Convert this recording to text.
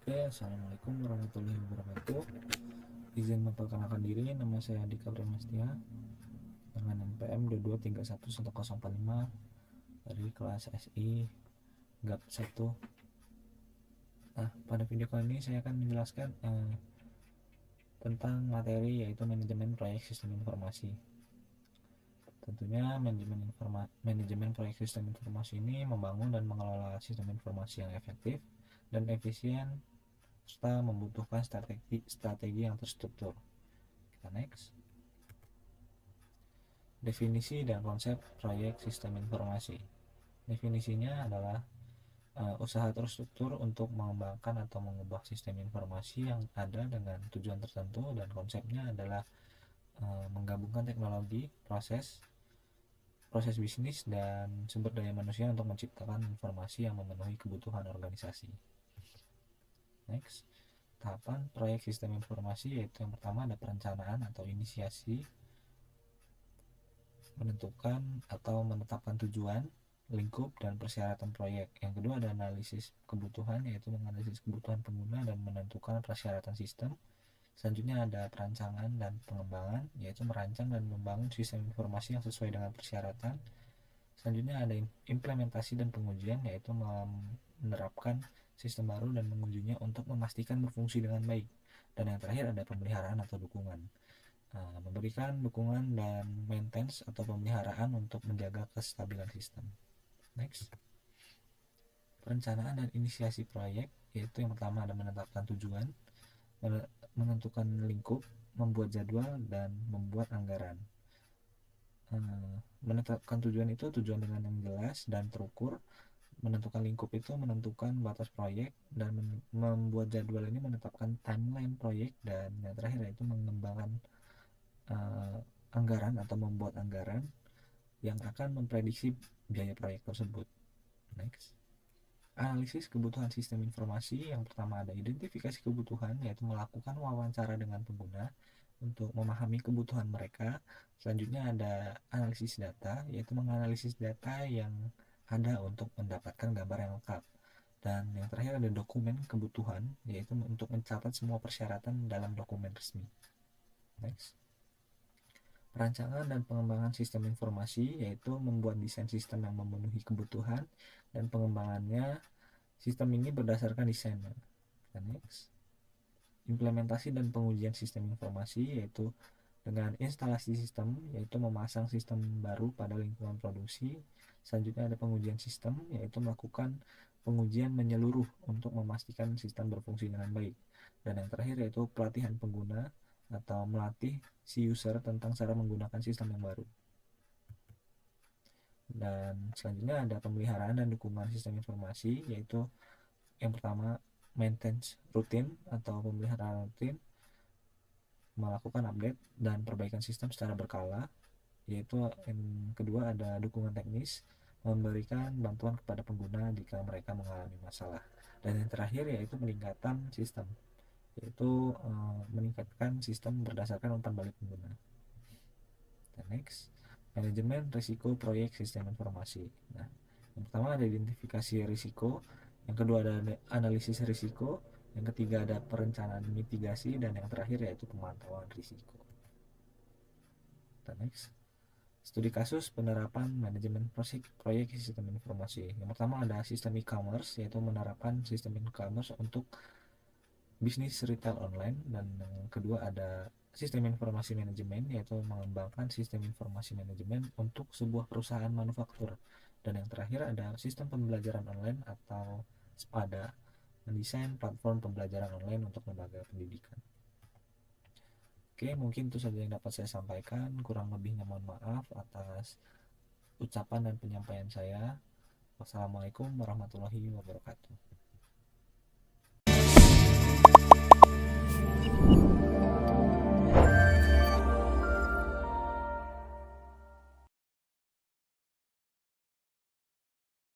Oke, assalamualaikum warahmatullahi wabarakatuh. Izin memperkenalkan diri, nama saya Dika Primastia dengan NPM 22311045 dari kelas SI GAP 1. Nah, pada video kali ini saya akan menjelaskan tentang materi yaitu manajemen proyek sistem informasi. Tentunya manajemen proyek sistem informasi ini membangun dan mengelola sistem informasi yang efektif dan efisien serta membutuhkan strategi yang terstruktur. Kita next. Definisi dan konsep proyek sistem informasi. Definisinya adalah usaha terstruktur untuk mengembangkan atau mengubah sistem informasi yang ada dengan tujuan tertentu, dan konsepnya adalah menggabungkan teknologi, proses bisnis, dan sumber daya manusia untuk menciptakan informasi yang memenuhi kebutuhan organisasi. Next. Tahapan proyek sistem informasi yaitu yang pertama ada perencanaan atau inisiasi, menentukan atau menetapkan tujuan, lingkup, dan persyaratan proyek. Yang kedua ada analisis kebutuhan, yaitu menganalisis kebutuhan pengguna dan menentukan persyaratan sistem. Selanjutnya ada perancangan dan pengembangan, yaitu merancang dan membangun sistem informasi yang sesuai dengan persyaratan. Selanjutnya ada implementasi dan pengujian, yaitu menerapkan sistem baru dan mengujinya untuk memastikan berfungsi dengan baik. Dan yang terakhir ada pemeliharaan atau dukungan, memberikan dukungan dan maintenance atau pemeliharaan untuk menjaga kestabilan sistem. Next. Perencanaan dan inisiasi proyek, yaitu yang pertama ada menetapkan tujuan, menentukan lingkup, membuat jadwal, dan membuat anggaran. Menetapkan tujuan itu tujuan dengan yang jelas dan terukur. Menentukan lingkup itu menentukan batas proyek, dan membuat jadwal ini menetapkan timeline proyek, dan yang terakhir yaitu mengembangkan anggaran atau membuat anggaran yang akan memprediksi biaya proyek tersebut. Next. Analisis kebutuhan sistem informasi, yang pertama ada identifikasi kebutuhan, yaitu melakukan wawancara dengan pengguna untuk memahami kebutuhan mereka. Selanjutnya ada analisis data, yaitu menganalisis data yang ada untuk mendapatkan gambar yang lengkap. Dan yang terakhir ada dokumen kebutuhan, yaitu untuk mencatat semua persyaratan dalam dokumen resmi. Next. Perancangan dan pengembangan sistem informasi, yaitu membuat desain sistem yang memenuhi kebutuhan, dan pengembangannya sistem ini berdasarkan desainnya. Next. Implementasi dan pengujian sistem informasi, yaitu dengan instalasi sistem, yaitu memasang sistem baru pada lingkungan produksi. Selanjutnya ada pengujian sistem, yaitu melakukan pengujian menyeluruh untuk memastikan sistem berfungsi dengan baik. Dan yang terakhir yaitu pelatihan pengguna atau melatih si user tentang cara menggunakan sistem yang baru. Dan selanjutnya ada pemeliharaan dan dukungan sistem informasi, yaitu yang pertama maintenance rutin atau pemeliharaan rutin, melakukan update dan perbaikan sistem secara berkala, yaitu yang kedua ada dukungan teknis, memberikan bantuan kepada pengguna jika mereka mengalami masalah, dan yang terakhir yaitu peningkatan sistem, yaitu meningkatkan sistem berdasarkan umpan balik pengguna. Dan next, manajemen risiko proyek sistem informasi. Nah, yang pertama ada identifikasi risiko, yang kedua ada analisis risiko, yang ketiga ada perencanaan mitigasi, dan yang terakhir yaitu pemantauan risiko. Dan next, studi kasus penerapan manajemen proyek sistem informasi. Yang pertama ada sistem e-commerce, yaitu menerapkan sistem e-commerce untuk bisnis retail online, dan yang kedua ada sistem informasi manajemen, yaitu mengembangkan sistem informasi manajemen untuk sebuah perusahaan manufaktur, dan yang terakhir ada sistem pembelajaran online atau SPADA, mendesain platform pembelajaran online untuk lembaga pendidikan. Oke, mungkin itu saja yang dapat saya sampaikan, kurang lebihnya mohon maaf atas ucapan dan penyampaian saya. Wassalamualaikum warahmatullahi wabarakatuh.